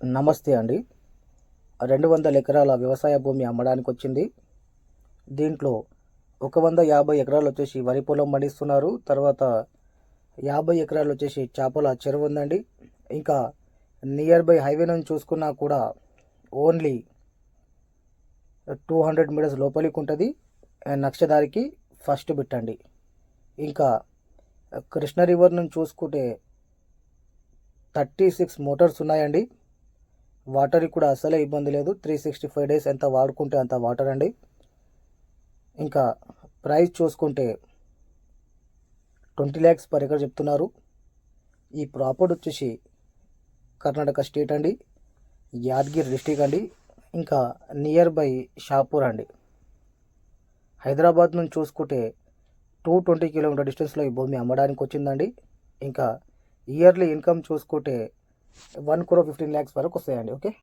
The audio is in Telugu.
నమస్తే అండి. 200 ఎకరాల వ్యవసాయ భూమి అమ్మడానికి వచ్చింది. దీంట్లో 150 ఎకరాలు వచ్చేసి వరి పొలం పండిస్తున్నారు. తర్వాత 50 ఎకరాలు వచ్చేసి చేపల చెరువు ఉందండి. ఇంకా నియర్ బై హైవే నుంచి చూసుకున్నా కూడా ఓన్లీ 200 మీటర్స్ లోపలికి ఉంటుంది. నక్షదారికి ఫస్ట్ బిట్ అండి. ఇంకా కృష్ణ రివర్ నుంచి చూసుకుంటే 36 మోటార్స్ ఉన్నాయండి. వాటర్ కూడా అసలే ఇబ్బంది లేదు. 365 డేస్ ఎంత వాడుకుంటే అంత వాటర్ అండి. ఇంకా ప్రైస్ చూసుకుంటే 20 lakhs పర్ ఎకర్ చెప్తున్నారు. ఈ ప్రాపర్టీ వచ్చేసి కర్ణాటక స్టేట్ అండి, యాదగిరి డిస్టిక్ అండి. ఇంకా నియర్ బై షాపూర్ అండి. హైదరాబాద్ నుంచి చూసుకుంటే 220 కిలోమీటర్ డిస్టెన్స్లో ఈ భూమి అమ్మడానికి వచ్చిందండి. ఇంకా ఇయర్లీ ఇన్కమ్ చూసుకుంటే 1,15 lakhs వరకు వస్తాయండి. ఓకే.